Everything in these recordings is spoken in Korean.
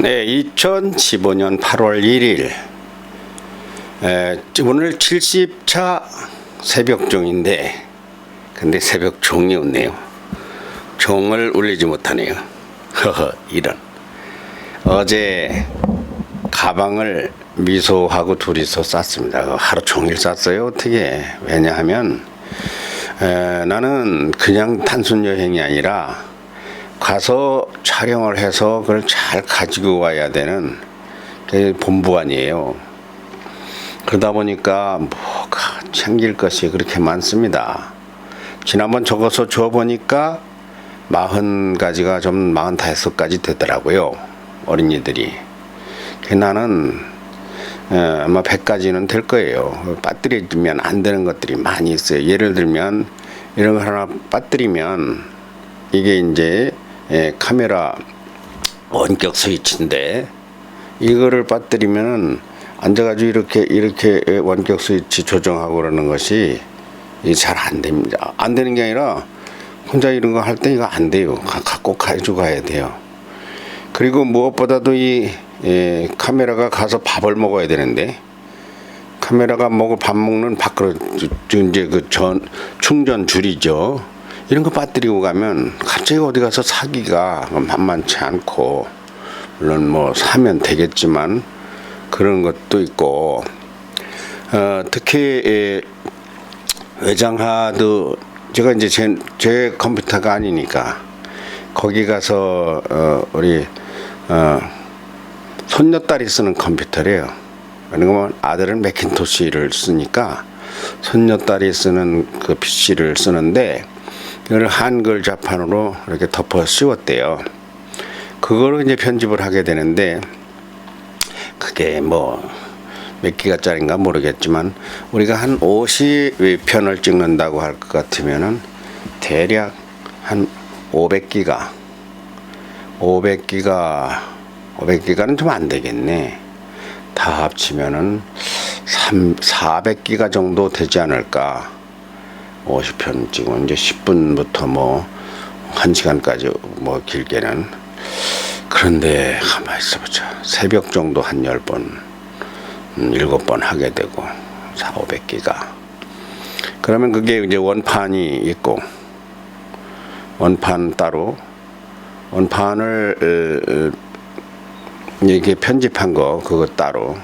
네, 2015년 8월 1일 오늘 70차 새벽종인데 근데 새벽종이 없네요. 종을 울리지 못하네요. 허허 이런. 어제 가방을 미소하고 둘이서 쌌습니다. 하루 종일 쌌어요. 어떻게? 왜냐하면 나는 그냥 단순 여행이 아니라 가서 촬영을 해서 그걸 잘 가지고 와야 되는 게 본부안이에요. 그러다 보니까 뭐가 챙길 것이 그렇게 많습니다. 지난번 적어서 줘보니까 40가지가 좀 45가지 되더라고요. 어린이들이. 나는 아마 100가지는 될 거예요. 빠뜨리면 안 되는 것들이 많이 있어요. 예를 들면 이런 거 하나 빠뜨리면 이게 이제 카메라 원격 스위치인데 이거를 빠뜨리면 앉아가지고 이렇게 원격 스위치 조정하고 그러는 것이 잘 안 됩니다. 안 되는 게 아니라 혼자 이런 거 할 때 이거 안 돼요. 꼭 가지고 가야 돼요. 그리고 무엇보다도 이 카메라가 가서 밥을 먹어야 되는데 카메라가 밥 먹는 밖으로 이제 그 충전 줄이죠. 이런 거 빠뜨리고 가면 갑자기 어디 가서 사기가 만만치 않고, 물론 뭐 사면 되겠지만 그런 것도 있고, 특히 외장하드, 제가 이제 제 컴퓨터가 아니니까 거기 가서 우리 손녀딸이 쓰는 컴퓨터래요. 그러면 아들은 매킨토시를 쓰니까 손녀딸이 쓰는 그 PC를 쓰는데 이걸 한글 자판으로 이렇게 덮어 씌웠대요. 그거로 이제 편집을 하게 되는데 그게 뭐 몇 기가짜리인가 모르겠지만 우리가 한 50편을 찍는다고 할 것 같으면은 대략 한 500기가 500기가는 좀 안 되겠네. 다 합치면은 400기가 정도 되지 않을까. 50편 찍으면 이제 10분부터 뭐 1시간까지 뭐 길게는. 그런데 가만히 있어보자. 새벽 정도 한 10번 7번 하게 되고 400~500기가. 그러면 그게 이제 원판이 있고 원판 따로 원판을 이게 편집한 거 그거 따로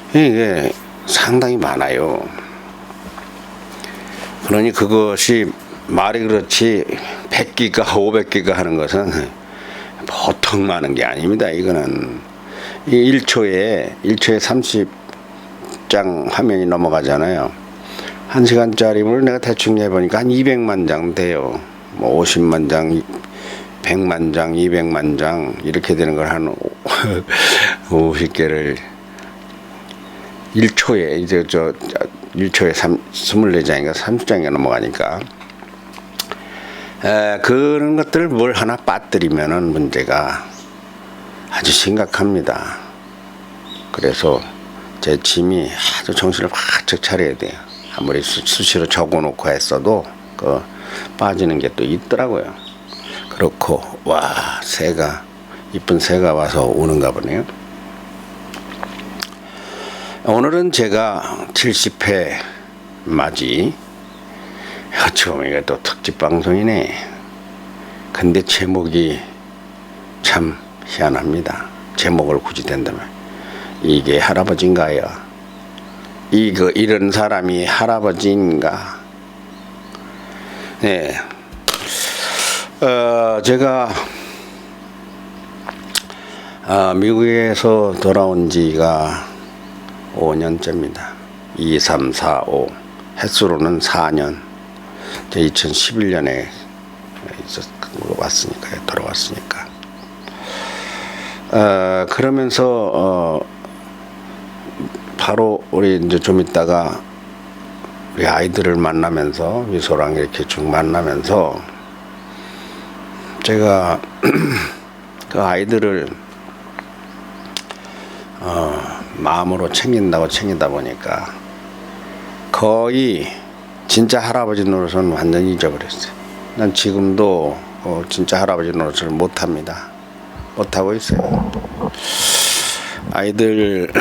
이게 상당히 많아요. 그러니 그것이 말이 그렇지 100기가 500기가 하는 것은 보통 많은 게 아닙니다. 이거는 1초에 30장 화면이 넘어가잖아요. 1시간짜리를 내가 대충 해보니까 한 200만 장 돼요. 뭐 50만 장, 100만 장, 200만 장 이렇게 되는 걸 한 50개를 1초에 이제 1초에 24장인가 30장이 넘어가니까 그런 것들을 뭘 하나 빠뜨리면은 문제가 아주 심각합니다. 그래서 제 짐이 아주 정신을 바짝 차려야 돼요. 아무리 수시로 적어놓고 했어도 그 빠지는 게 또 있더라고요. 그렇고 와 이쁜 새가 와서 오는가 보네요. 오늘은 제가 70회 맞이. 어찌 보면 이게 또 특집 방송이네. 근데 제목이 참 희한합니다. 제목을 굳이 된다면 이게 할아버지인가요? 이런 사람이 할아버지인가? 네. 제가 미국에서 돌아온 지가 5년째입니다. 2, 3, 4, 5 횟수로는 4년. 2011년에 돌아왔으니까. 그러면서 바로 우리 이제 좀 있다가 우리 아이들을 만나면서 미소랑 이렇게 쭉 만나면서 제가 그 아이들을 마음으로 챙기다 보니까 거의 진짜 할아버지 노릇은 완전히 잊어버렸어요. 난 지금도 진짜 할아버지 노릇을 못합니다. 못하고 있어요. 아이들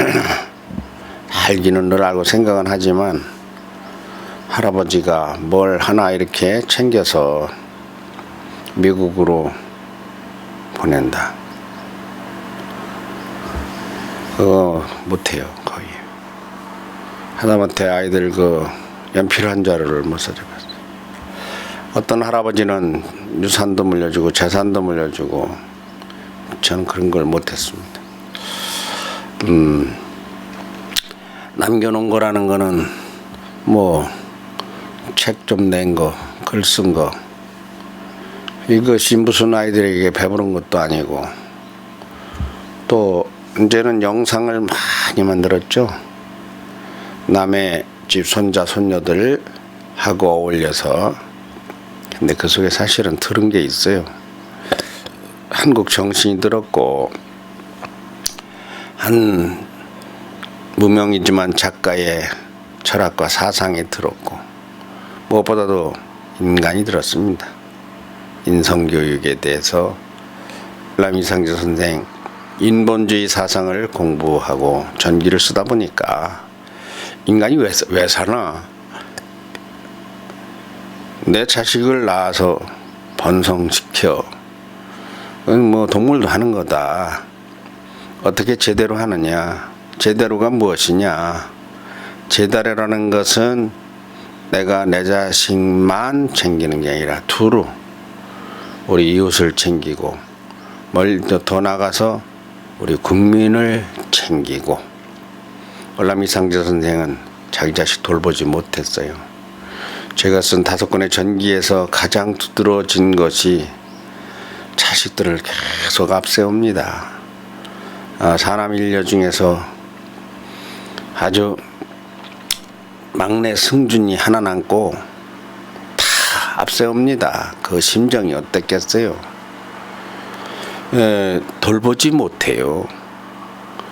알기는 늘 알고 생각은 하지만 할아버지가 뭘 하나 이렇게 챙겨서 미국으로 보낸다. 그거 못해요. 거의. 하다못해 아이들 그 연필 한 자루를 못 사줘봤어요. 어떤 할아버지는 유산도 물려주고 재산도 물려주고 저는 그런 걸 못했습니다. 남겨놓은 거라는 거는 뭐 책 좀 낸 거, 글 쓴 거, 이것이 무슨 아이들에게 배부른 것도 아니고, 또 이제는 영상을 많이 만들었죠. 남의 집 손자 손녀들 하고 어울려서. 근데 그 속에 사실은 들은 게 있어요. 한국 정신이 들었고 한 무명이지만 작가의 철학과 사상이 들었고 무엇보다도 인간이 들었습니다. 인성교육에 대해서 이상재 선생 인본주의 사상을 공부하고 전기를 쓰다 보니까 인간이 왜 사나? 내 자식을 낳아서 번성시켜. 뭐 동물도 하는 거다. 어떻게 제대로 하느냐? 제대로가 무엇이냐? 제대로라는 것은 내가 내 자식만 챙기는 게 아니라 두루 우리 이웃을 챙기고 더 나가서 우리 국민을 챙기고. 이상재 선생은 자기 자식 돌보지 못했어요. 제가 쓴 5권의 전기에서 가장 두드러진 것이 자식들을 계속 앞세웁니다. 사남 일녀 중에서 아주 막내 승준이 하나 남고 다 앞세웁니다. 그 심정이 어땠겠어요? 돌보지 못해요.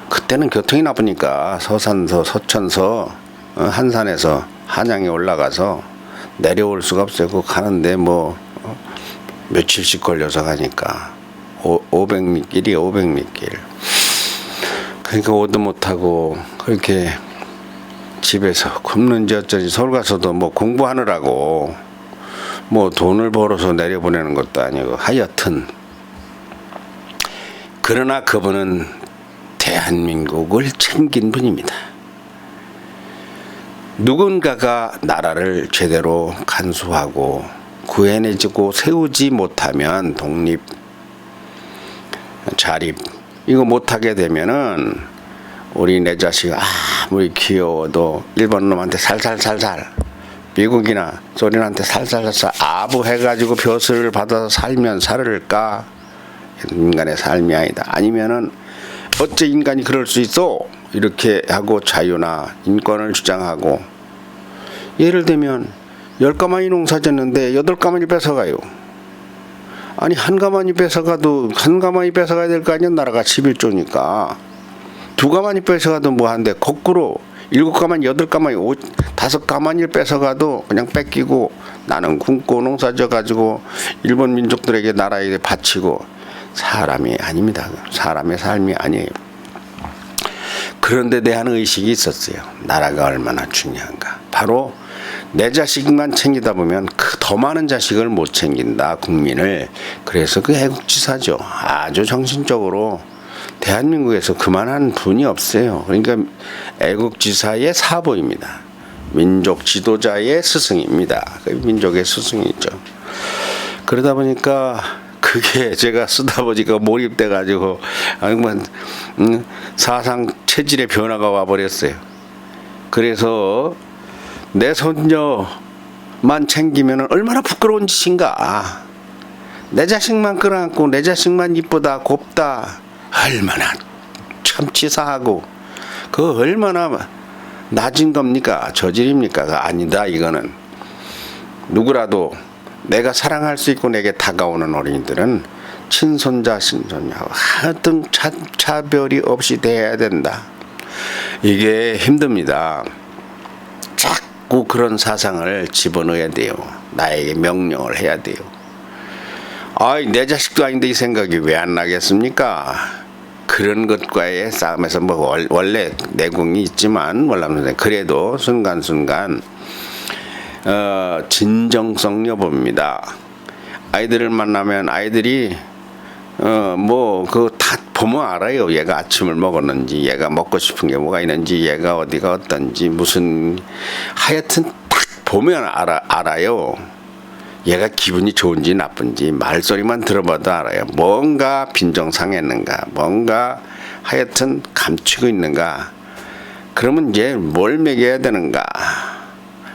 그때는 교통이 나쁘니까 서산서, 서천서, 한산에서 한양에 올라가서 내려올 수가 없어요. 그 가는데 뭐 며칠씩 걸려서 가니까 500미길이에요. 500미길. 그러니까 오도 못하고 그렇게 집에서 굶는지 어쩐지 서울 가서도 뭐 공부하느라고 뭐 돈을 벌어서 내려보내는 것도 아니고 하여튼. 그러나 그분은 대한민국을 챙긴 분입니다. 누군가가 나라를 제대로 간수하고 구해내고 세우지 못하면 독립, 자립 이거 못하게 되면은 우리 내 자식 아무리 귀여워도 일본 놈한테 살살살살, 미국이나 소련한테 살살살살 아부해가지고 벼슬을 받아서 살면 살을까? 인간의 삶이 아니다. 아니면은 어째 인간이 그럴 수 있어? 이렇게 하고 자유나 인권을 주장하고, 예를 들면 10가마니 농사 졌는데 8가마니 뺏어가요. 아니 한 가마니 뺏어가도 한 가마니 뺏어가야 될 거 아니야. 나라가 11조니까 2가마니 뺏어가도 뭐한데 거꾸로 7가마니 8가마니 5가마니를 뺏어가도 그냥 뺏기고 나는 굶고 농사 져가지고 일본 민족들에게 나라에 바치고. 사람이 아닙니다. 사람의 삶이 아니에요. 그런데 대한 의식이 있었어요. 나라가 얼마나 중요한가. 바로 내 자식만 챙기다 보면 더 많은 자식을 못 챙긴다. 국민을. 그래서 그 애국지사죠. 아주 정신적으로 대한민국에서 그만한 분이 없어요. 그러니까 애국지사의 사보입니다. 민족 지도자의 스승입니다. 민족의 스승이죠. 그러다 보니까 그게 제가 쓰다 보니까 몰입돼 가지고 사상 체질의 변화가 와버렸어요. 그래서 내 손녀만 챙기면 얼마나 부끄러운 짓인가. 내 자식만 끌어안고 내 자식만 이쁘다 곱다 얼마나 참 치사하고 그 얼마나 낮은 겁니까? 저질입니까? 그 아니다. 이거는 누구라도 내가 사랑할 수 있고 내게 다가오는 어린이들은 친손자 친손녀하고 하여튼 차별이 없이 대해야 된다. 이게 힘듭니다. 자꾸 그런 사상을 집어넣어야 돼요. 나에게 명령을 해야 돼요. 아이, 내 자식도 아닌데 이 생각이 왜 안 나겠습니까? 그런 것과의 싸움에서 뭐 원래 내공이 있지만 몰랐는데 그래도 순간순간 진정성 여부입니다. 아이들을 만나면 아이들이 뭐 그 다 보면 알아요. 얘가 아침을 먹었는지, 얘가 먹고 싶은 게 뭐가 있는지, 얘가 어디가 어떤지, 무슨 하여튼 딱 보면 알아요. 얘가 기분이 좋은지 나쁜지 말소리만 들어봐도 알아요. 뭔가 빈정상했는가, 뭔가 하여튼 감추고 있는가. 그러면 이제 뭘 먹여야 되는가.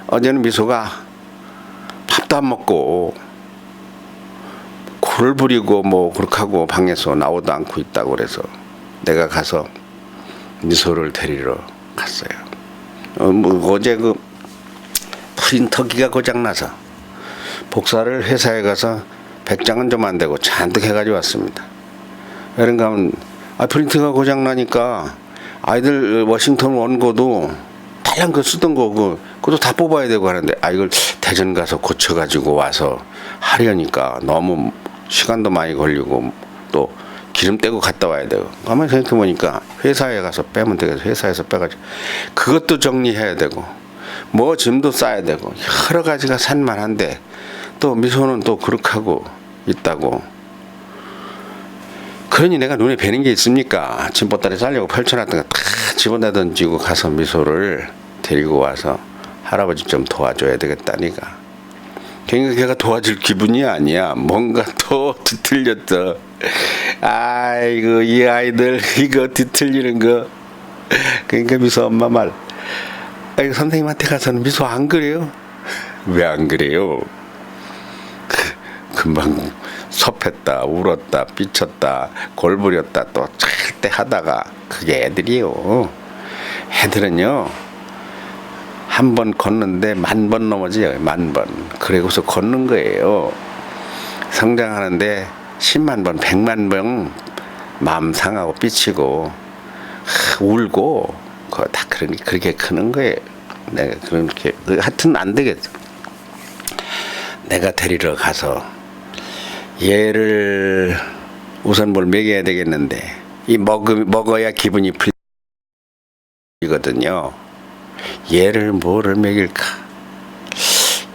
어제는 미소가 밥도 안 먹고 코를 부리고 뭐 그렇게 하고 방에서 나오도 않고 있다고 그래서 내가 가서 미소를 데리러 갔어요. 어제 그 프린터기가 고장나서 복사를 회사에 가서 100장은 좀 안 되고 잔뜩 해가지고 왔습니다. 그런가 하면 프린트가 고장나니까 아이들 워싱턴 원고도 다양한 거 쓰던 거 그것도 다 뽑아야 되고 하는데 이걸 대전 가서 고쳐가지고 와서 하려니까 너무 시간도 많이 걸리고 또 기름 떼고 갔다 와야 되고 가만히 생각해보니까 회사에 가서 빼면 되겠어. 회사에서 빼가지고 그것도 정리해야 되고 뭐 짐도 싸야 되고 여러 가지가 산만한데 또 미소는 또 그렇게 하고 있다고. 그러니 내가 눈에 뵈는 게 있습니까? 짐보따리 싸려고 펼쳐놨던 거 다 집어내 던지고 가서 미소를 데리고 와서 할아버지 좀 도와줘야 되겠다니까. 그러니까 걔가 도와줄 기분이 아니야. 뭔가 또 뒤틀렸어. 아이고 이 아이들 이거 뒤틀리는 거. 그러니까 미소 엄마 말. 선생님한테 가서는 미소 안 그래요? 왜 안 그래요? 금방 섭했다, 울었다, 삐쳤다, 골부렸다 또 찰때 하다가 그게 애들이요. 애들은요 한 번 걷는데 10,000번 넘어져요. 10,000번. 그러고서 걷는 거예요. 성장하는데 100,000번, 100,000번 마음 상하고 삐치고 울고 그거 다 그렇게 크는 거예요. 내가 그렇게 하여튼 안 되겠어. 내가 데리러 가서 얘를 우선 뭘 먹여야 되겠는데 이 먹어야 기분이 풀리거든요. 얘를 뭐를 먹일까?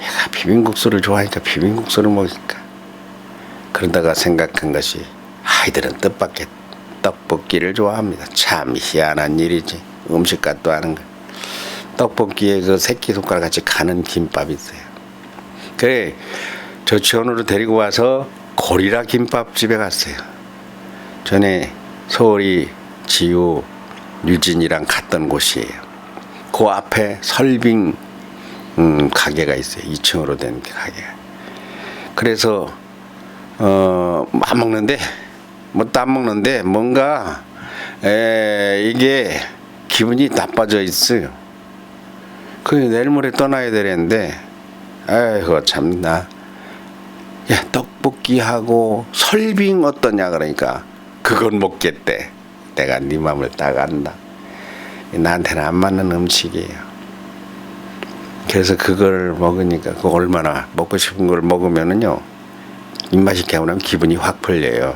얘가 비빔국수를 좋아하니까 비빔국수를 먹일까? 그러다가 생각한 것이 아이들은 뜻밖의 떡볶이를 좋아합니다. 참 희한한 일이지. 음식값도 하는 거. 떡볶이에 그 새끼손가락 같이 가는 김밥이 있어요. 그래 저치원으로 데리고 와서 고리라 김밥집에 갔어요. 전에 서울이 지우 유진이랑 갔던 곳이에요. 그 앞에 설빙 가게가 있어요. 2층으로 된 가게가. 그래서 안 먹는데 뭣도 안 먹는데 뭔가 이게 기분이 나빠져 있어요. 그래서 내일 모레 떠나야 되는데 아이고 참나. 야 떡볶이하고 설빙 어떠냐 그러니까 그건 먹겠대. 내가 네 맘을 딱 안다. 나한테는 안 맞는 음식이에요. 그래서 그걸 먹으니까 그 얼마나 먹고 싶은 걸 먹으면은요 입맛이 개운하면 기분이 확 풀려요.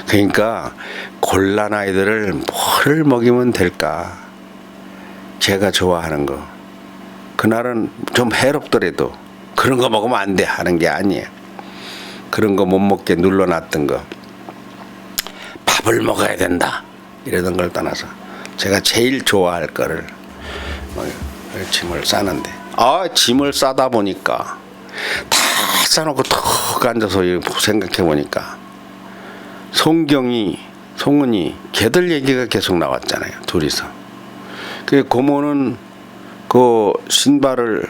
그러니까 곤란 아이들을 뭐를 먹이면 될까? 제가 좋아하는 거. 그날은 좀 해롭더라도 그런 거 먹으면 안 돼 하는 게 아니에요. 그런 거 못 먹게 눌러놨던 거. 밥을 먹어야 된다 이러던 걸 떠나서 제가 제일 좋아할 거를 짐을 싸는데 짐을 싸다 보니까 다 싸놓고 턱 앉아서 생각해 보니까 송은이 걔들 얘기가 계속 나왔잖아요. 둘이서. 그 고모는 그 신발을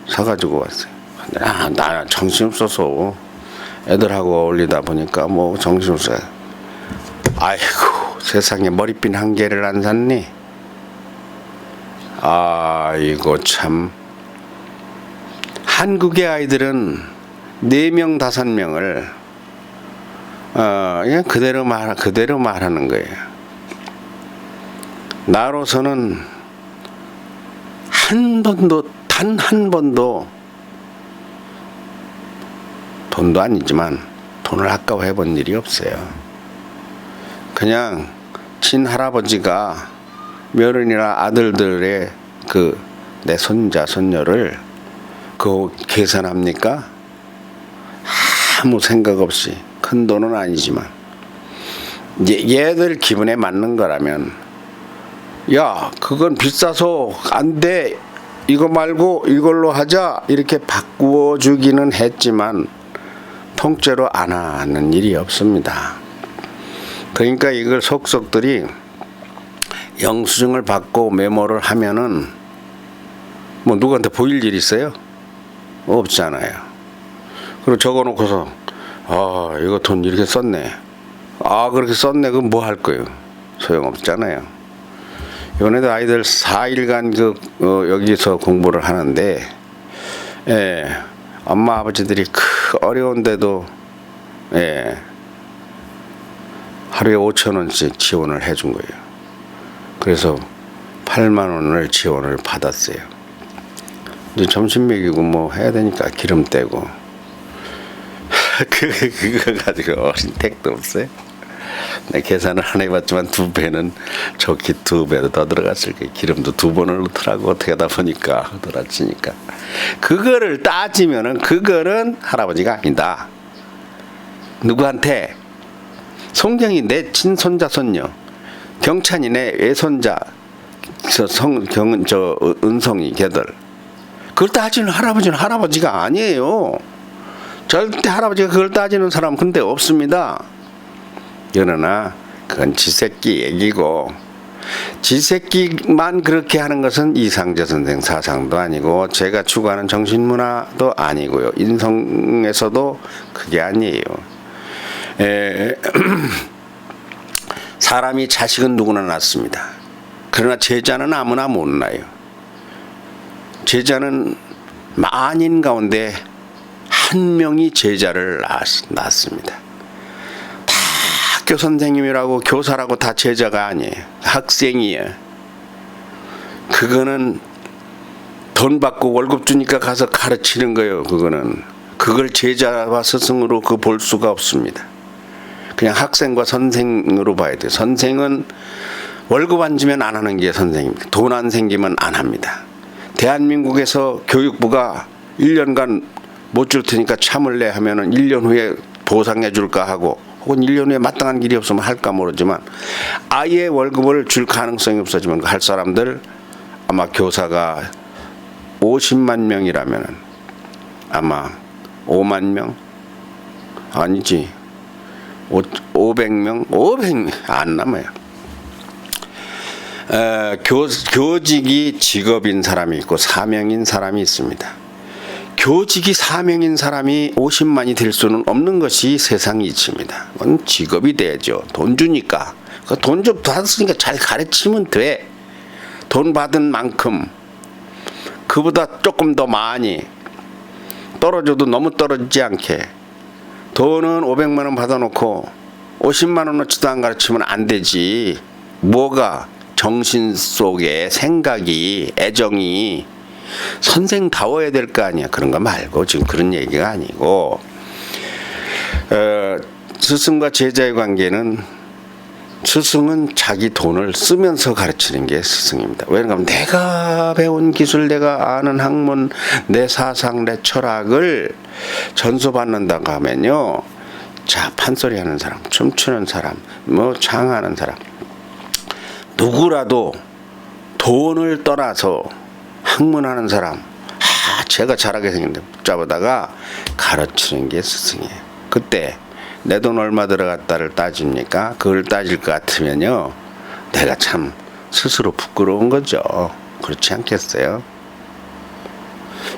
사가지고 왔어요. 나 정신없어서 애들하고 어울리다 보니까 뭐 정신없어요. 아이고 세상에 머리핀 한 개를 안 샀니? 아이고 참. 한국의 아이들은 4명 5명을 그냥 그대로 말하는 거예요. 나로서는 단 한 번도 돈도 아니지만 돈을 아까워해 본 일이 없어요. 그냥 친할아버지가 며느리나 아들들의 내 손자 손녀를 계산합니까? 아무 생각 없이, 큰 돈은 아니지만 얘들 기분에 맞는 거라면, 야 그건 비싸서 안 돼, 이거 말고 이걸로 하자, 이렇게 바꾸어 주기는 했지만 통째로 안 하는 일이 없습니다. 그러니까 이걸 속속들이 영수증을 받고 메모를 하면은 뭐 누구한테 보일 일 있어요? 없잖아요. 그리고 적어놓고서 이거 돈 이렇게 썼네, 그렇게 썼네, 그럼 뭐 할 거예요? 소용없잖아요. 이번에도 아이들 4일간 여기서 공부를 하는데, 엄마 아버지들이 어려운데도 하루에 5,000원씩 지원을 해준 거예요. 그래서 8만 원을 지원을 받았어요. 이제 점심 먹이고 뭐 해야 되니까 기름 떼고 그거 가지고 어린 택도 없어요. 내 계산을 안 해봤지만 2배는 좋게 2배도 더 들어갔을 거예요. 기름도 2번을 넣더라고. 어떻게 하다 보니까 돌아치니까. 그거를 따지면은 그거는 할아버지가 아니다. 누구한테? 송경이 내 친손자 손녀, 경찬이 내 외손자, 은성이 걔들. 그걸 따지는 할아버지는 할아버지가 아니에요. 절대 할아버지가 그걸 따지는 사람 근데 없습니다. 그러나 그건 지새끼 얘기고, 지새끼만 그렇게 하는 것은 이상재 선생 사상도 아니고 제가 추구하는 정신문화도 아니고요. 인성에서도 그게 아니에요. 사람이 자식은 누구나 낳습니다. 그러나 제자는 아무나 못 낳아요. 제자는 만인 가운데 한 명이 제자를 낳습니다. 학교 선생님이라고 교사라고 다 제자가 아니에요. 학생이에요. 그거는 돈 받고 월급 주니까 가서 가르치는 거예요. 그걸 제자와 스승으로 볼 수가 없습니다. 그냥 학생과 선생으로 봐야 돼요. 선생은 월급 안 주면 안 하는 게 선생입니다. 돈 안 생기면 안 합니다. 대한민국에서 교육부가 1년간 못 줄 테니까 참을래 하면은 1년 후에 보상해 줄까 하고, 혹은 1년 후에 마땅한 길이 없으면 할까 모르지만 아예 월급을 줄 가능성이 없어지면 할 사람들, 아마 교사가 50만 명이라면 아마 5만 명? 아니지, 500명? 500명 안 남아요. 교직이 직업인 사람이 있고 사명인 사람이 있습니다. 교직이 사명인 사람이 50만이 될 수는 없는 것이 세상 이치입니다. 그건 직업이 돼야죠. 돈 주니까. 돈 좀 받았으니까 잘 가르치면 돼. 돈 받은 만큼 그보다 조금 더 많이 떨어져도 너무 떨어지지 않게. 돈은 500만 원 받아놓고 50만 원어치도 안 가르치면 안 되지. 뭐가 정신 속에 생각이, 애정이 선생다워야 될 거 아니야. 그런 거 말고 지금 그런 얘기가 아니고, 스승과 제자의 관계는, 스승은 자기 돈을 쓰면서 가르치는 게 스승입니다. 왜냐하면 내가 배운 기술, 내가 아는 학문, 내 사상, 내 철학을 전수받는다고 하면요, 자, 판소리 하는 사람, 춤추는 사람, 뭐 장하는 사람, 누구라도 돈을 떠나서 학문하는 사람, 제가 잘하게 생겼는데 붙잡아다가 가르치는 게 스승이에요. 그때 내 돈 얼마 들어갔다를 따집니까? 그걸 따질 것 같으면요, 내가 참 스스로 부끄러운 거죠. 그렇지 않겠어요?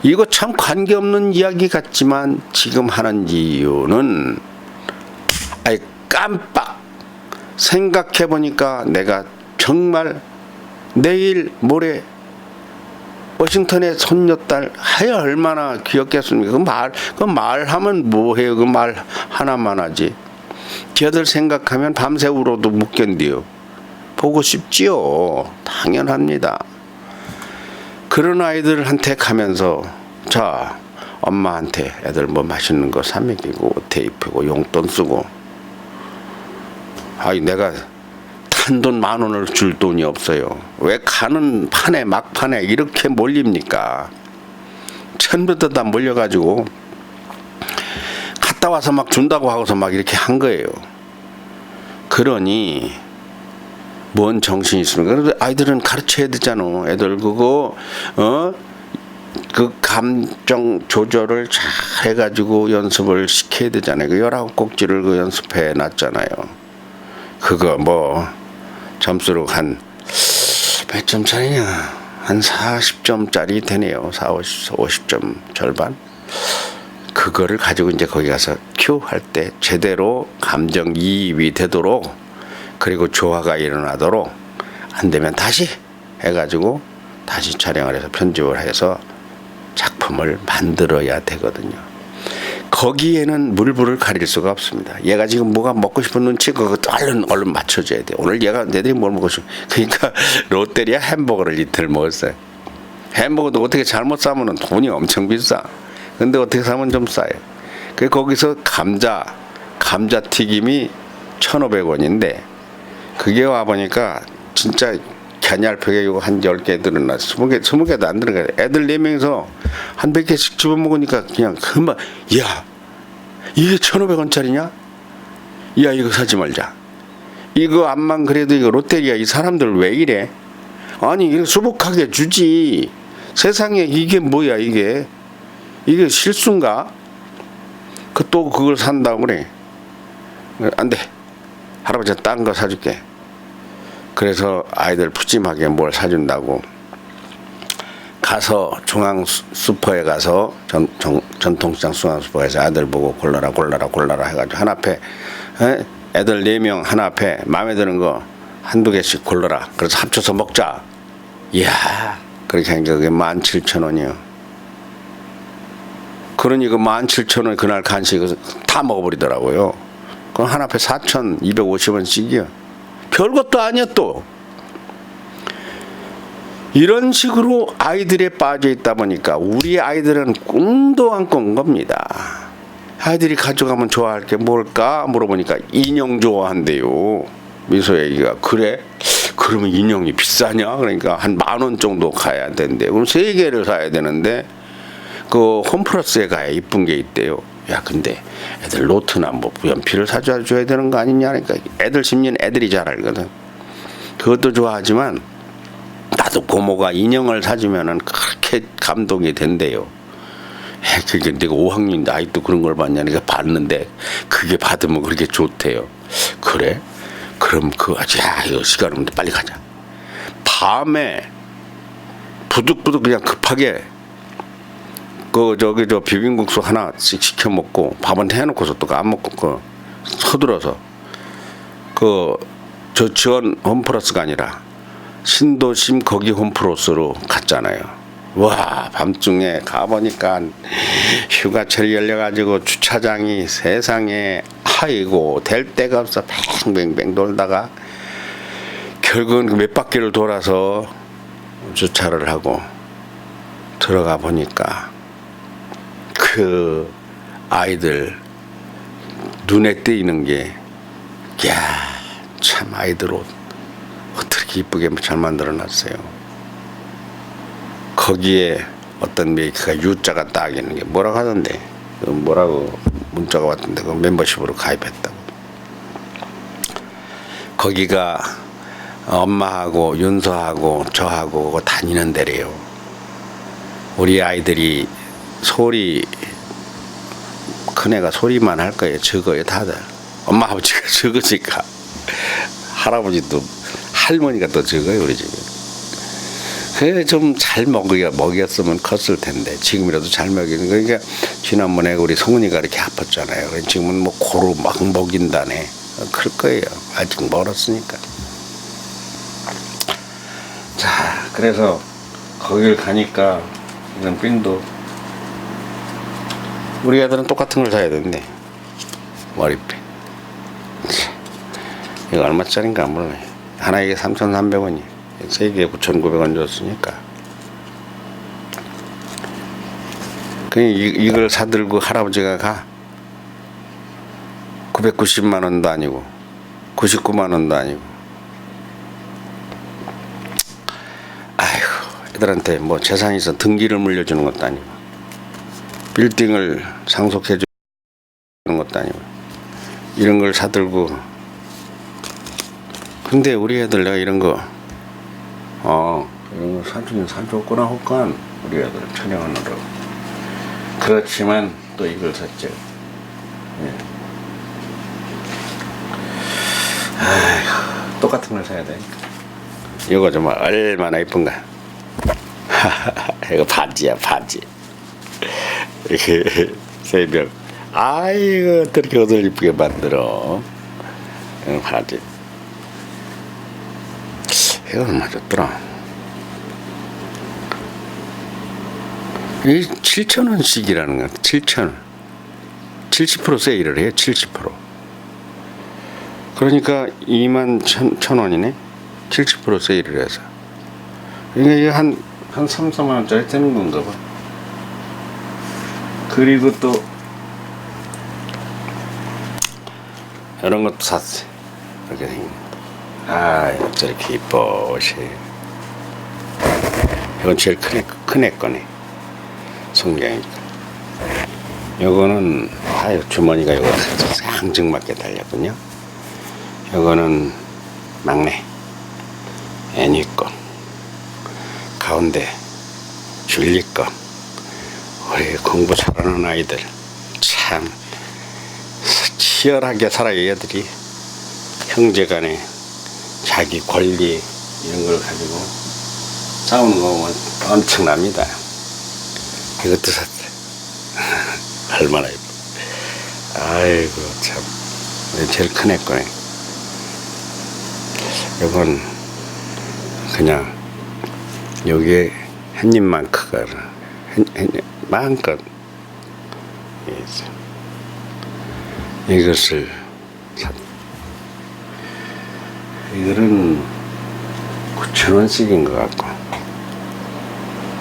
이거 참 관계없는 이야기 같지만 지금 하는 이유는, 깜빡 생각해보니까 내가 정말 내일 모레 워싱턴의 손녀딸 하여 얼마나 귀엽겠습니까? 그 말하면 뭐해요? 그 말 하나만 하지. 걔들 생각하면 밤새 울어도 못 견디요. 보고 싶지요. 당연합니다. 그런 아이들한테 가면서, 자, 엄마한테 애들 뭐 맛있는 거 사 먹이고 테이프고 용돈 쓰고. 아이 내가 탄 돈 10,000원을 줄 돈이 없어요. 왜 가는 판에 막판에 이렇게 몰립니까? 처음부터 다 몰려가지고 갔다 와서 막 준다고 하고서 막 이렇게 한 거예요. 그러니 뭔 정신이 있습니까? 그래도 아이들은 가르쳐야 되잖아. 애들 그거 그 감정 조절을 잘 해가지고 연습을 시켜야 되잖아요. 그 19꼭지를 그 연습해 놨잖아요. 그거 뭐 점수로 한 몇 점짜리냐? 한 40점짜리 되네요. 50점 절반. 그거를 가지고 이제 거기 가서 큐 할 때 제대로 감정이입이 되도록, 그리고 조화가 일어나도록, 안 되면 다시 해가지고 다시 촬영을 해서 편집을 해서 작품을 만들어야 되거든요. 거기에는 물불을 가릴 수가 없습니다. 얘가 지금 뭐가 먹고 싶은 눈치 그거 얼른 맞춰줘야 돼. 오늘 얘가 내들이 뭘 먹고 싶어. 그러니까 롯데리아 햄버거를 이틀 먹었어요. 햄버거도 어떻게 잘못 사면 돈이 엄청 비싸. 근데 어떻게 사면 좀 싸요. 그 거기서 감자 튀김이 1,500원인데 그게 와 보니까 진짜 개냘프게 이거 한 10개 들어나 20개도 안 들어가요. 애들 4명이서 한 100개씩 집어먹으니까 그냥 금방, 야 이게 1,500원짜리냐? 야 이거 사지 말자. 이거 암만 그래도 이거 롯데리아 이 사람들 왜 이래? 아니 이거 수북하게 주지. 세상에 이게 뭐야 이게 실수인가? 또 그걸 산다고 그래. 안 돼. 할아버지 딴 거 사줄게. 그래서 아이들 푸짐하게 뭘 사준다고 가서 중앙 슈퍼에 가서 전통시장 중앙 슈퍼에서 아들 보고 골라라 해가지고 한 앞에 애들 4명 한 앞에 마음에 드는 거 한두 개씩 골라라. 그래서 합쳐서 먹자. 이야 그렇게 하니까 그게 17,000원이요. 그러니 그 17,000원 그날 간식을 다 먹어버리더라고요. 그럼 한 앞에 4,250원씩이요. 별것도 아니야 또. 이런 식으로 아이들에 빠져 있다 보니까 우리 아이들은 꿈도 안 꾼 겁니다. 아이들이 가져가면 좋아할 게 뭘까 물어보니까 인형 좋아한대요. 미소 애기가. 그래? 그러면 인형이 비싸냐? 그러니까 한 10,000원 정도 가야 된대. 그럼 3개를 사야 되는데 그 홈플러스에 가야 이쁜 게 있대요. 야 근데 애들 노트나 뭐 연필을 사줘야 되는 거 아니냐. 그러니까 애들 심리는 애들이 잘 알거든. 그것도 좋아하지만 나도 고모가 인형을 사주면은 그렇게 감동이 된대요. 그게 내가 5학년인데 아직도 그런 걸 봤냐. 내가 봤는데 그게 받으면 그렇게 좋대요. 그래? 그럼 야 이거 시간 없는데 빨리 가자. 밤에 부득부득 그냥 급하게 저 비빔국수 하나씩 시켜 먹고 밥은 해놓고서 또 안 먹고 서둘러서 저 지원 홈플러스가 아니라 신도심 거기 홈플러스로 갔잖아요. 와 밤중에 가보니까 휴가철 열려가지고 주차장이 세상에 아이고 될 데가 없어 뱅뱅뱅 돌다가 결국은 몇 바퀴를 돌아서 주차를 하고 들어가 보니까 그 아이들 눈에 띄는 게, 야, 참 아이들 옷 어떻게 이쁘게 잘 만들어 놨어요. 거기에 어떤 메이커가 U자가 딱 있는 게 뭐라고 하던데, 뭐라고 문자가 왔던데 그 멤버십으로 가입했다고. 거기가 엄마하고 윤서하고 저하고 다니는 데래요. 우리 아이들이 큰애가 소리만 할 거예요. 적어요 다들. 엄마 아버지가 적으니까 할아버지도 할머니가 또 적어요 우리 집에. 그래 좀 잘 먹였으면 컸을 텐데 지금이라도 잘 먹이는. 그러니까 지난번에 우리 성훈이가 이렇게 아팠잖아요. 지금은 뭐 고루 막 먹인다네. 클 거예요. 아직 멀었으니까. 자 그래서 거길 가니까 이런 핀도 우리 애들은 똑같은 걸 사야 되는데 머리핀 이거 얼마짜린가 몰라요. 하나에 3,300원이 3개에 9,900원 줬으니까 그냥 이걸 사들고 할아버지가 가. 990만 원도 아니고 99만 원도 아니고. 아이고, 애들한테 뭐 재산이 있어 등기를 물려주는 것도 아니고 빌딩을 상속해 주는 것도 아니고 이런 걸 사들고. 근데 우리 애들 내가 이런 거 이런 거 사주긴 사줬구나 혹간 우리 애들 촬영하느라고. 그렇지만 또 이걸 샀죠. 예. 아이고, 똑같은 걸 사야 돼. 이거 좀 얼마나 이쁜가. 이거 바지야, 바지. 이렇게 새벽. 아이고, 어떻게 옷을 이쁘게 만들어. 이거 바지. 이거 얼마 줬더라. 이 7,000원씩이라는 것. 7,000원. 70% 세일을 해요. 70%. 그러니까 21,000원이네. 70% 세일을 해서. 이게 한 3, 4만 원짜리 되는 건가 봐. 그리고 또 이런 것도 샀어. 이렇게 생긴 거. 아, 저렇게 이뻐 옷이. 이건 제일 큰 애 거네. 성경이니까. 요거는 주머니가 요거 앙증맞게 달렸군요. 요거는 막내 애니 거. 가운데 줄리 거. 우리 공부 잘하는 아이들 참 치열하게 살아요. 얘들이 형제간에 자기 권리 이런 걸 가지고 싸우는 거 보면 엄청납니다. 이것도 샀어요. 얼마나 예뻐. 아이고 참. 제일 큰 애 거네. 이건 그냥 여기에 한 입만 크가 마음껏 이것을 샀. 이거는 9,000원씩인 것 같고.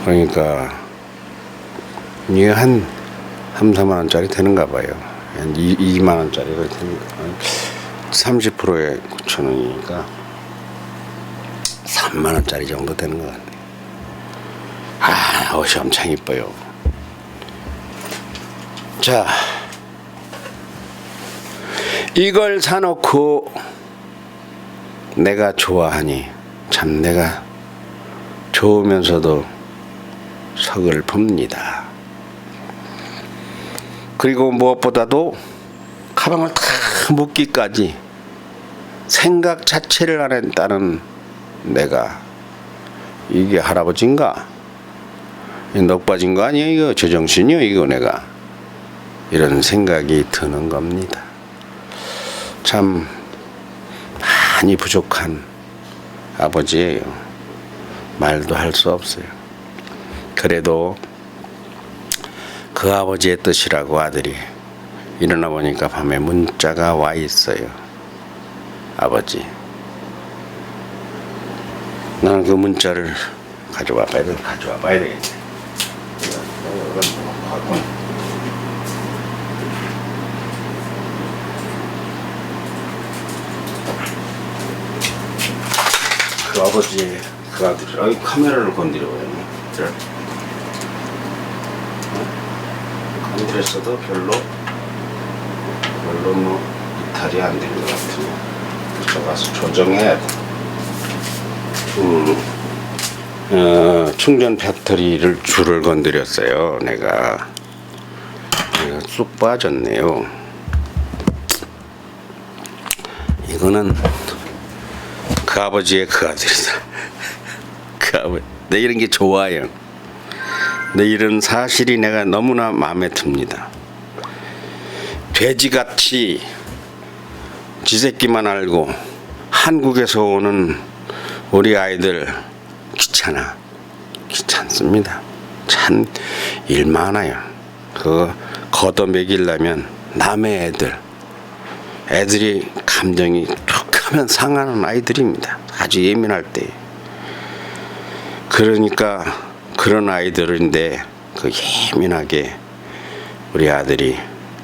그러니까 이게 한 3, 4만 원짜리 되는가 봐요. 한 2만 원짜리가 되는가. 30%에 9,000원이니까 3만 원짜리 정도 되는 것 같네. 아, 옷이 엄청 이뻐요. 자, 이걸 사놓고 내가 좋아하니 참 내가 좋으면서도 서글픕니다. 그리고 무엇보다도 가방을 다 묶기까지 생각 자체를 안 했다는 내가 이게 할아버지인가? 넋 빠진 거 아니야 이거? 제정신이요 이거 내가? 이런 생각이 드는 겁니다. 참 많이 부족한 아버지예요. 말도 할 수 없어요. 그래도 그 아버지의 뜻이라고 아들이 일어나 보니까 밤에 문자가 와 있어요. 아버지, 나는 그 문자를 가져와 봐야 되겠네. 그 아버지, 그 아들이, 카메라를 건드려버렸네. 건드렸어도 별로 뭐 이탈이 안 된 것 같으면 들어가서 조정해야 돼. 충전 배터리를 줄을 건드렸어요. 내가 쑥 빠졌네요. 이거는 그 아버지의 그 아들이다. 그 아버지. 내 이런 게 좋아요. 내 이런 사실이 내가 너무나 마음에 듭니다. 돼지같이 지새끼만 알고 한국에서 오는 우리 아이들 귀찮습니다. 참 일 많아요. 그거 걷어 먹이려면 남의 애들이 감정이 툭하면 상하는 아이들입니다. 아주 예민할 때. 그러니까 그런 아이들인데 그 예민하게 우리 아들이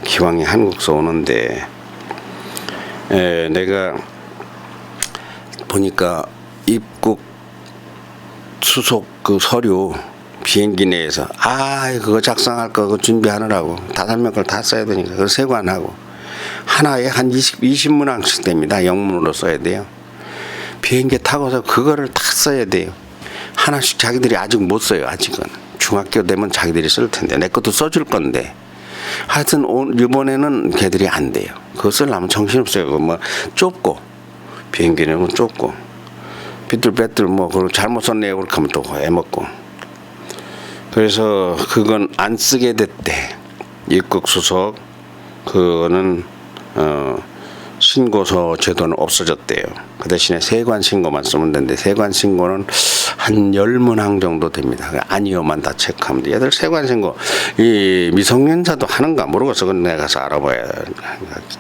기왕에 한국서 오는데 내가 보니까 입국 수속 그 서류 비행기 내에서 그거 작성할 거 그거 준비하느라고 5명 걸 다 써야 되니까 그걸 세관하고 하나에 한 20문항씩 됩니다. 영문으로 써야 돼요. 비행기 타고서 그거를 다 써야 돼요. 하나씩 자기들이 아직 못 써요. 아직은 중학교 되면 자기들이 쓸 텐데 내 것도 써줄 건데 하여튼 이번에는 걔들이 안 돼요. 그거 쓰려면 정신없어요. 그거 뭐 좁고 비행기는 뭐 좁고 삐뚤빼뚤 뭐 그걸 잘못 썼네요. 그렇게 하면 또 애먹고 그래서 그건 안 쓰게 됐대. 입국 수속 그거는 신고서 제도는 없어졌대요. 그 대신에 세관 신고만 쓰면 되는데 세관 신고는 한 10문항 정도 됩니다. 아니요만 다 체크하면 돼. 얘들 세관 신고 이 미성년자도 하는가 모르겠어. 그건 내가 가서 알아봐야 돼.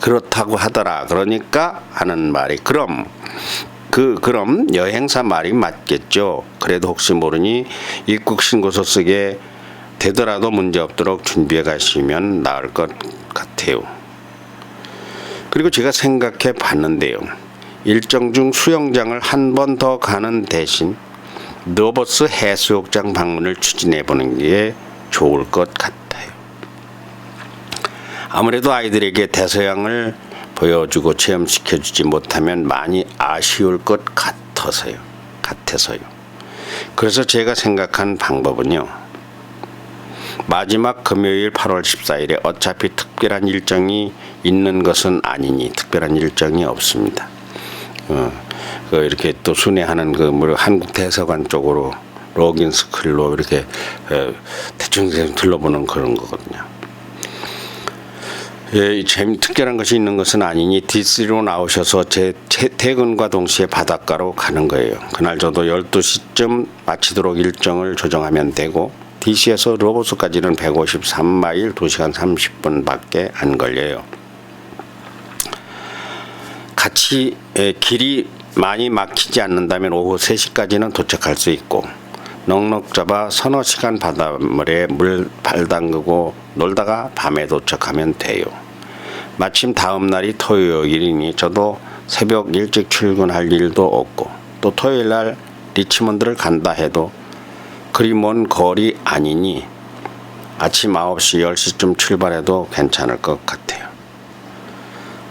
그렇다고 하더라. 그러니까 하는 말이 그럼 여행사 말이 맞겠죠. 그래도 혹시 모르니 입국 신고서 쓰게 되더라도 문제 없도록 준비해 가시면 나을 것 같아요. 그리고 제가 생각해 봤는데요. 일정 중 수영장을 한 번 더 가는 대신 너버스 해수욕장 방문을 추진해 보는 게 좋을 것 같아요. 아무래도 아이들에게 대서양을 보여주고 체험시켜주지 못하면 많이 아쉬울 것 같아서요. 그래서 제가 생각한 방법은요. 마지막 금요일 8월 14일에 어차피 특별한 일정이 있는 것은 아니니 특별한 일정이 없습니다. 이렇게 또 순회하는 한국 대사관 쪽으로 로긴 스쿨로 이렇게 대충 둘러보는 그런 거거든요. 특별한 것이 있는 것은 아니니 DC로 나오셔서 제 퇴근과 동시에 바닷가로 가는 거예요. 그날 저도 12시쯤 마치도록 일정을 조정하면 되고 DC에서 로보스까지는 153마일 2시간 30분밖에 안 걸려요. 같이 길이 많이 막히지 않는다면 오후 3시까지는 도착할 수 있고 넉넉 잡아 서너 시간 바닷물에 물 발 담그고 놀다가 밤에 도착하면 돼요. 마침 다음 날이 토요일이니 저도 새벽 일찍 출근할 일도 없고 또 토요일 날 리치몬드를 간다 해도 그리 먼 거리 아니니 아침 9시 10시쯤 출발해도 괜찮을 것 같아요.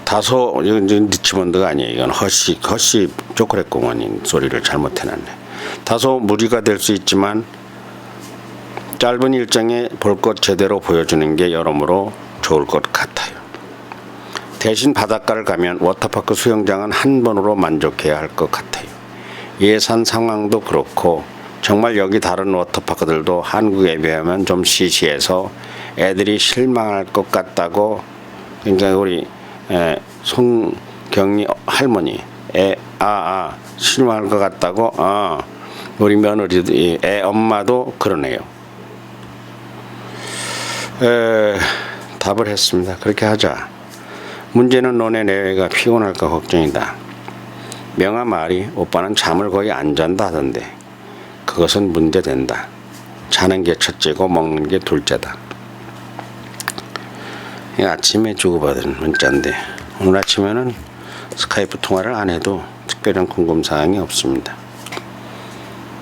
다소 이건 리치몬드가 아니에요. 이건 허쉬 초콜릿 공원인 소리를 잘못해놨네. 다소 무리가 될 수 있지만 짧은 일정에 볼 것 제대로 보여주는 게 여러모로 좋을 것 같아요. 대신 바닷가를 가면 워터파크 수영장은 한 번으로 만족해야 할 것 같아요. 예산 상황도 그렇고 정말 여기 다른 워터파크들도 한국에 비하면 좀 시시해서 애들이 실망할 것 같다고 그러니까 우리 송경리 할머니 실망할 것 같다고 우리 며느리도 애 엄마도 그러네요. 답을 했습니다. 그렇게 하자. 문제는 너네 내외가 피곤할까 걱정이다. 명아 말이 오빠는 잠을 거의 안 잔다 하던데 그것은 문제된다. 자는 게 첫째고 먹는 게 둘째다. 아침에 주고받은 문자인데 오늘 아침에는 스카이프 통화를 안 해도 특별한 궁금사항이 없습니다.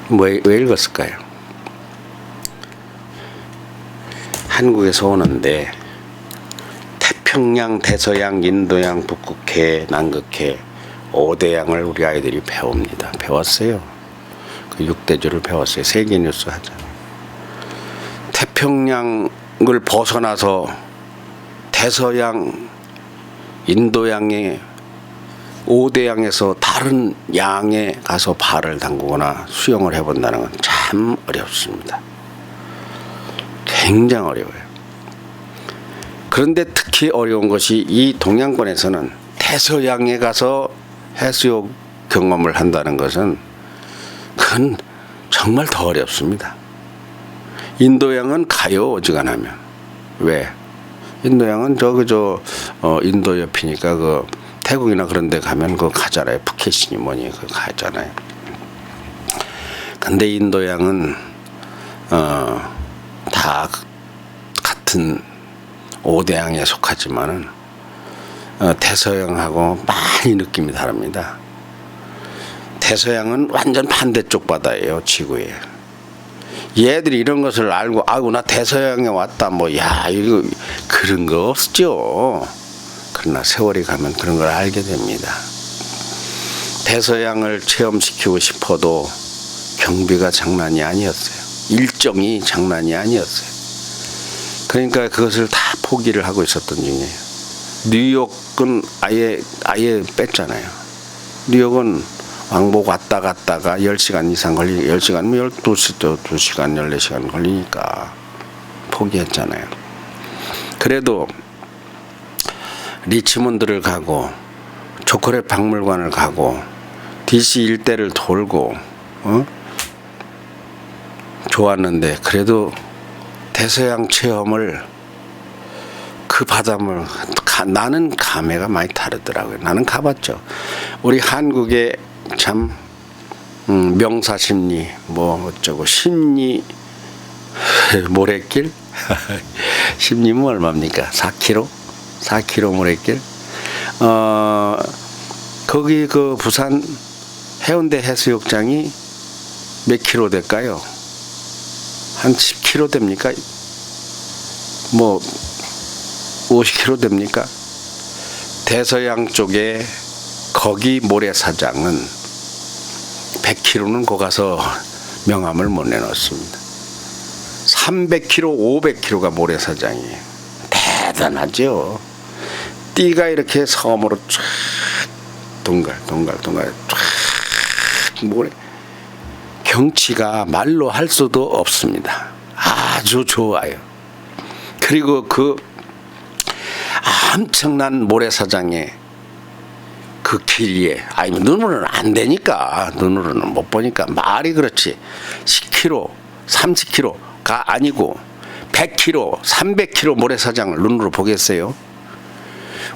왜 읽었을까요? 한국에서 오는데 태평양, 대서양, 인도양, 북극해, 남극해 5대양을 우리 아이들이 배웁니다. 배웠어요. 그 6대주를 배웠어요. 세계뉴스 하잖아요. 태평양을 벗어나서 대서양, 인도양의 5대양에서 다른 양에 가서 발을 담그거나 수영을 해본다는 건 참 어렵습니다. 굉장히 어려워요. 그런데 특히 어려운 것이 이 동양권에서는 대서양에 가서 해수욕 경험을 한다는 것은 그건 정말 더 어렵습니다. 인도양은 가요, 어지간하면. 왜? 인도양은 인도 옆이니까 그 태국이나 그런 데 가면 그거 가잖아요. 푸켓이니 뭐니 그거 가잖아요. 근데 인도양은 다 같은 5대양에 속하지만은 대서양하고 많이 느낌이 다릅니다. 대서양은 완전 반대쪽 바다예요, 지구에. 얘들이 이런 것을 알고, 아이고 나 대서양에 왔다, 뭐 야 이거 그런 거 없죠. 그러나 세월이 가면 그런 걸 알게 됩니다. 대서양을 체험시키고 싶어도 경비가 장난이 아니었어요. 일정이 장난이 아니었어요. 그러니까 그것을 다 포기를 하고 있었던 중이에요. 뉴욕은 아예 뺐잖아요. 뉴욕은 왕복 왔다 갔다가 10시간 이상 10시간이면 12시도 2시간 14시간 걸리니까 포기했잖아요. 그래도 리치몬드를 가고 초콜릿 박물관을 가고 DC 일대를 돌고 좋았는데, 그래도 대서양 체험을 그 바닷물 나는 감회가 많이 다르더라고요. 나는 가봤죠. 우리 한국의 참 명사심리 뭐 어쩌고 심리 모래길 심리면 얼마입니까? 4km 모래길. 거기 그 부산 해운대 해수욕장이 몇 킬로 될까요? 한 10km 됩니까? 뭐 50km 됩니까? 대서양 쪽에 거기 모래사장은 100km는 거가서 명함을 못 내놓습니다. 300km, 500km가 모래사장이에요. 대단하죠. 띠가 이렇게 섬으로 쫙 동갈 쫙 모래. 경치가 말로 할 수도 없습니다. 아주 좋아요. 그리고 그 엄청난 모래사장에 그 길이에, 아니 눈으로는 안 되니까, 눈으로는 못 보니까 말이 그렇지. 10km, 30km가 아니고 100km, 300km 모래사장을 눈으로 보겠어요?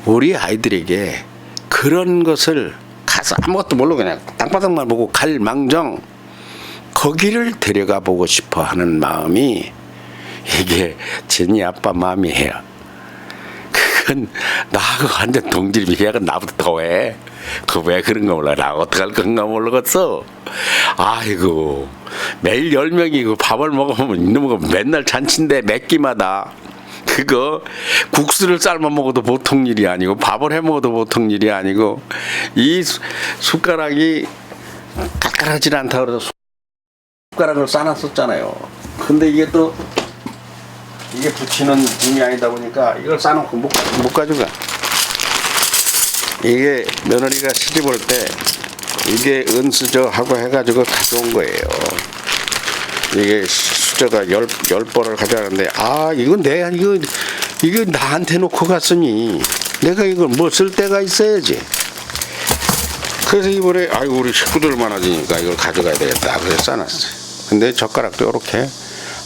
우리 아이들에게 그런 것을 가서 아무것도 모르고 그냥 땅바닥만 보고 갈 망정 거기를 데려가 보고 싶어 하는 마음이, 이게 제니 아빠 마음이에요. 그건 나하고 완전 동질이, 얘가 나보다 더해. 그 왜 그런 거 몰라. 나 어떡할 건가 모르겠어. 아이고, 매일 10명이 밥을 먹으면 이놈은 맨날 잔치인데 몇 끼마다 그거 국수를 삶아 먹어도 보통 일이 아니고 밥을 해 먹어도 보통 일이 아니고, 이 숟가락이 깔깔하지 않다 그래서 숟가락을 싸놨었잖아요. 근데 이게 또 이게 붙이는 짐이 아니다 보니까 이걸 싸놓고 못 가져가. 이게 며느리가 시집 올 때 이게 은수저 하고 해가지고 가져온 거예요. 이게 수저가 10벌을 가져가는데, 이건 내가 이거 나한테 놓고 갔으니 내가 이걸 뭐 쓸 데가 있어야지. 그래서 이번에 우리 식구들 많아지니까 이걸 가져가야 되겠다 그래서 싸놨어요. 근데 젓가락도 이렇게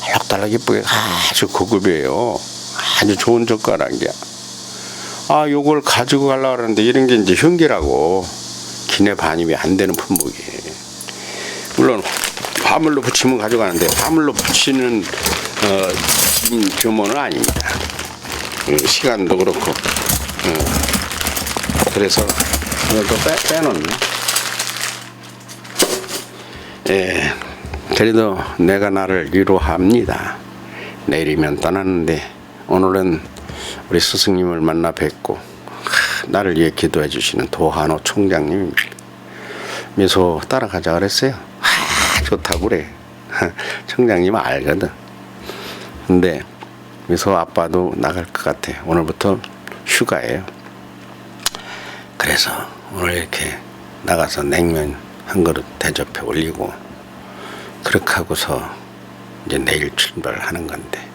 알록달록 예쁘게 아주 고급이에요. 아주 좋은 젓가락이야. 요걸 가지고 가려고 하는데, 이런 게 이제 흉기라고 기내 반입이 안 되는 품목이에요. 물론 화물로 붙이면 가져가는데, 화물로 붙이는 규모는 아닙니다. 시간도 그렇고. 그래서 이걸 또 빼놓네. 예. 그래도 내가 나를 위로합니다. 내일이면 떠나는데 오늘은 우리 스승님을 만나 뵙고 나를 위해 기도해 주시는 도한호 총장님입니다. 미소 따라가자 그랬어요. 좋다고 그래. 총장님 알거든. 근데 미소 아빠도 나갈 것 같아. 오늘부터 휴가예요. 그래서 오늘 이렇게 나가서 냉면 한 그릇 대접해 올리고, 그렇게 하고서 이제 내일 출발하는 건데,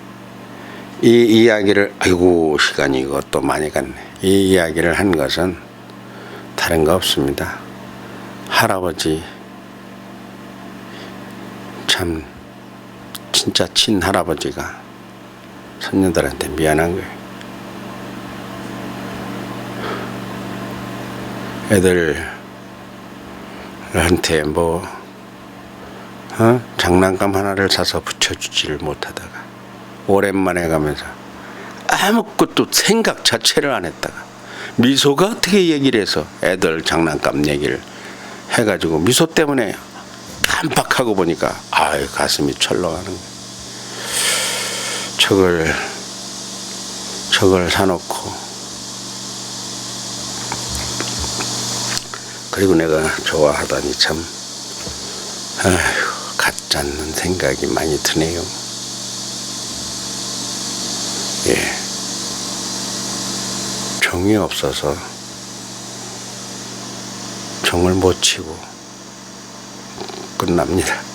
이 이야기를, 아이고 시간이 이것도 많이 갔네. 이 이야기를 한 것은 다른 거 없습니다. 할아버지 참 진짜 친할아버지가 손녀들한테 미안한 거예요. 애들한테 뭐 장난감 하나를 사서 붙여주지를 못하다가 오랜만에 가면서 아무것도 생각 자체를 안 했다가 미소가 어떻게 얘기를 해서 애들 장난감 얘기를 해가지고 미소 때문에 깜빡하고 보니까 아유 가슴이 철렁하는 거야. 저걸 사놓고 그리고 내가 좋아하다니 참 아휴 같지 않는 생각이 많이 드네요. 예, 정이 없어서 정을 못 치고 끝납니다.